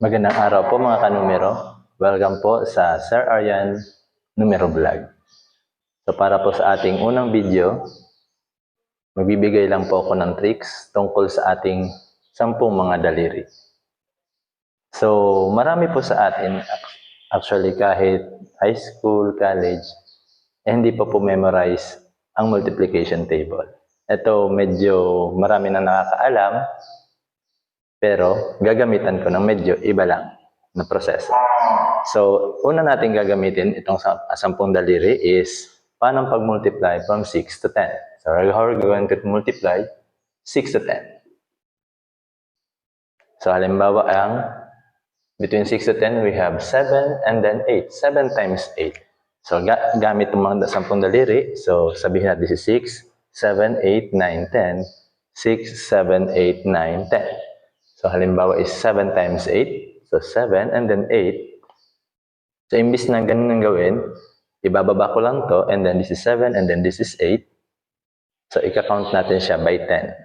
Magandang araw po mga kanumero. Welcome po sa Sir Aryan Numero Vlog. So para po sa ating unang video, magbibigay lang po ako ng tricks tungkol sa ating 10 mga daliri. So marami po sa atin, actually kahit high school, college, hindi pa po memorize ang multiplication table. Ito medyo marami na nakakaalam, pero gagamitan ko ng medyo iba lang na proseso. So, una natin gagamitin itong 10 daliri is paano pag-multiply from 6 to 10. So, how are we going to multiply 6 to 10? So, halimbawa ang between 6 to 10, we have 7 and then 8. 7 times 8. So, gamit itong mga 10 daliri. So, sabihin natin this is 6, 7, 8, 9, 10. 6, 7, 8, 9, 10. So, halimbawa is 7 times 8. So, 7 and then 8. So, imbis na ganun ang gawin, ibababa ko lang to, and then this is 7, and then this is 8. So, ika-count natin siya by 10.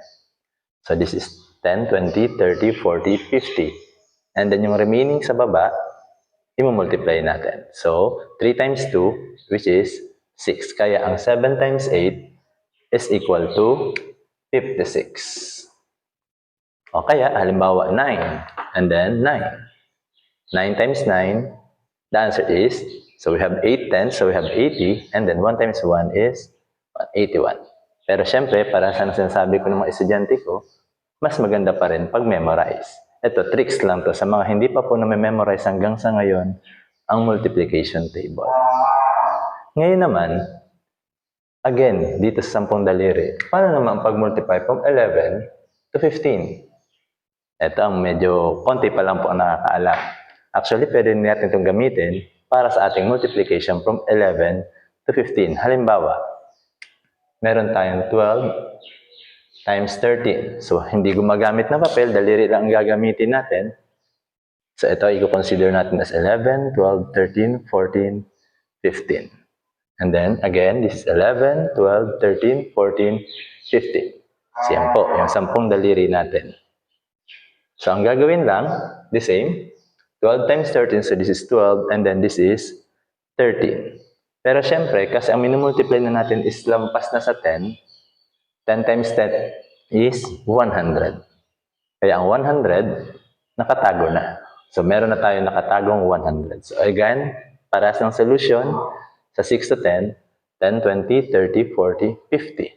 So, this is 10, 20, 30, 40, 50. And then yung remaining sa baba, i-multiply natin. So, 3 times 2, which is 6. Kaya ang 7 times 8 is equal to 56. O kaya, halimbawa, 9. And then 9. 9 times 9, the answer is, so we have 8 tens, so we have 80, and then 1 times 1 is 81. Pero syempre, para sa sinasabi ko ng mga estudyante ko, mas maganda pa rin pag memorize. Ito, tricks lang to sa mga hindi pa po na-memorize hanggang sa ngayon ang multiplication table. Ngayon naman, again, dito sa 10 daliri, paano naman pag-multiply from 11 to 15? Ito ang medyo konti pa lang po ang nakakaalam. Actually, pwede natin itong gamitin para sa ating multiplication from 11 to 15. Halimbawa, meron tayong 12 times 13. So, hindi gumagamit na papel, daliri lang ang gagamitin natin. So, ito i-consider natin as 11, 12, 13, 14, 15. And then, again, this is 11, 12, 13, 14, 15. So, yan po, yung 10 daliri natin. So, ang gagawin lang, the same. 12 times 13, so this is 12, and then this is 13. Pero syempre, kasi ang minumultiply na natin is lampas na sa 10, 10 times 10 is 100. Kaya ang 100, nakatago na. So, meron na tayong nakatagong 100. So, again, parehas ng solution sa 6 to 10, 10, 20, 30, 40, 50.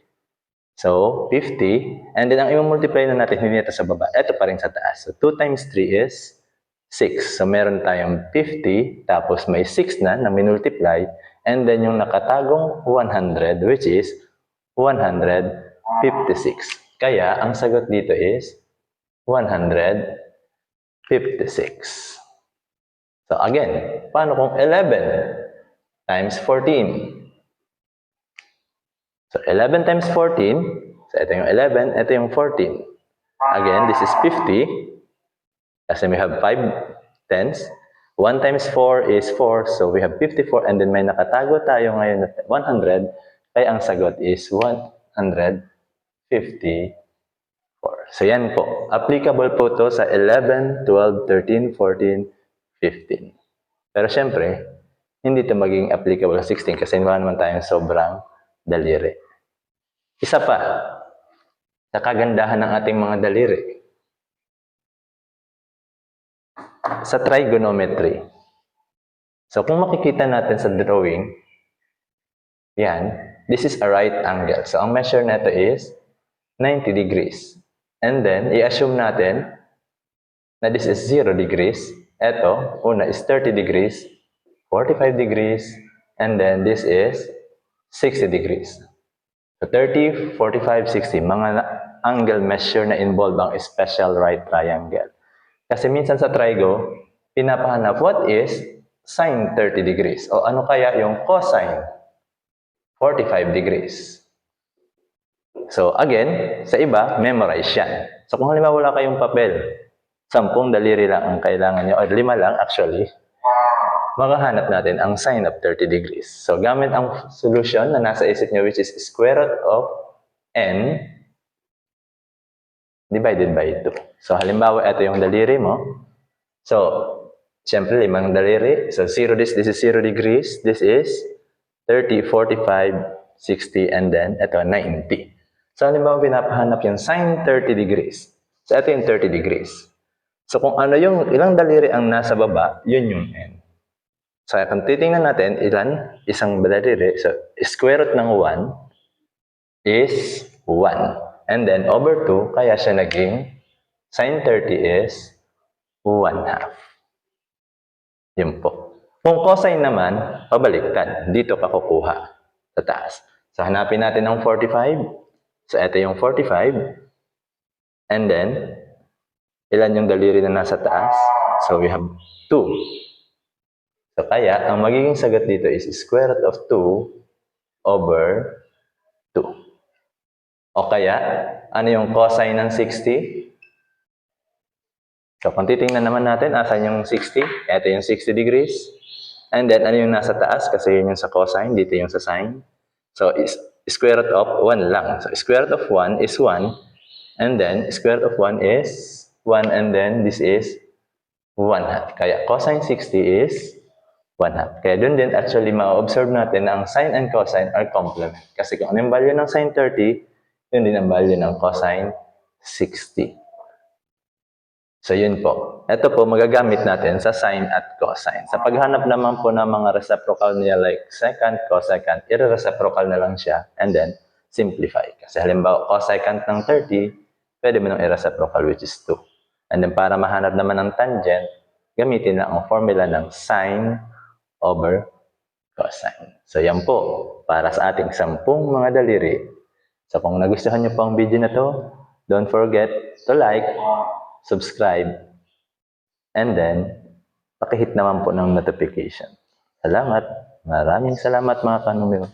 So, 50, and then ang i-multiply na natin, hindi ito sa baba. Ito pa rin sa taas. So, 2 times 3 is 6. So, meron tayong 50, tapos may 6 na minultiply, and then yung nakatagong 100, which is 156. Kaya, ang sagot dito is 156. So, again, paano kung 11 times 14? So, 11 times 14, so ito yung 11, ito yung 14. Again, this is 50. Kasi we have 5 tens. 1 times 4 is 4, so we have 54. And then may nakatago tayo ngayon na 100, kaya ang sagot is 154. So yan po. Applicable po to sa 11, 12, 13, 14, 15. Pero syempre, hindi ito maging applicable sa 16 kasi wala naman tayong sobrang daliri. Isa pa, sa kagandahan ng ating mga daliri, sa trigonometry. So, kung makikita natin sa drawing, yan, this is a right angle. So, ang measure nito is 90 degrees. And then, i-assume natin na this is 0 degrees. Ito, una is 30 degrees, 45 degrees, and then this is 60 degrees. So, 30, 45, 60, mga angle measure na involve ang special right triangle. Kasi minsan sa trigo, pinapahanap what is sine 30 degrees o ano kaya yung cosine 45 degrees. So again, sa iba, memorize yan. So kung halimbawa wala kayong papel, 10 daliri lang ang kailangan nyo, o 5 lang actually, makahanap natin ang sine of 30 degrees. So gamit ang solution na nasa isip nyo, which is square root of n divided by 2. So halimbawa, ito yung daliri mo. So, siyempre, 5 daliri. So, this is 0 degrees. This is 30, 45, 60, and then ito, 90. So, halimbawa, pinapahanap yung sine 30 degrees. So, ito yung 30 degrees. So, kung ano yung ilang daliri ang nasa baba, yun yung n. So, kung titingnan natin, isang daliri. So, square root ng 1 is 1. And then, over 2, kaya siya naging sine 30 is 1/2. Yun po. Kung cosine naman, pabaliktad. Dito ka kukuha sa taas. So, hanapin natin ang 45. So, ito yung 45. And then, ilan yung daliri na nasa taas? So, we have 2. So, kaya, ang magiging sagot dito is square root of 2 over 2. O kaya, ano yung cosine ng 60? So, kung titingnan naman natin, asan yung 60? Ito yung 60 degrees. And then, ano yung nasa taas? Kasi yun yung sa cosine, dito yung sa sine. So, square root of 1 lang. So, square root of 1 is 1. And then, square root of 1 is 1. And then, this is 1/2. Kaya, cosine 60 is 1/2. Kaya dun din, actually, ma-observe natin na ang sine and cosine are complement. Kasi kung ano yung value ng sine 30, yun din ang value ng cosine 60. So, yun po. Ito po, magagamit natin sa sine at cosine. Sa paghanap naman po ng mga reciprocal niya like secant, cosecant, i-reciprocal na lang siya and then simplify. Kasi halimbawa, cosecant ng 30, pwede mo nang i-reciprocal which is 2. And then para mahanap naman ng tangent, gamitin na ang formula ng sine over cosine. So, yan po, para sa ating 10 mga daliri. So, kung nagustuhan niyo po ang video na to, don't forget to like, subscribe, and then, pakihit naman po ng notification. Salamat. Maraming salamat mga kanumero.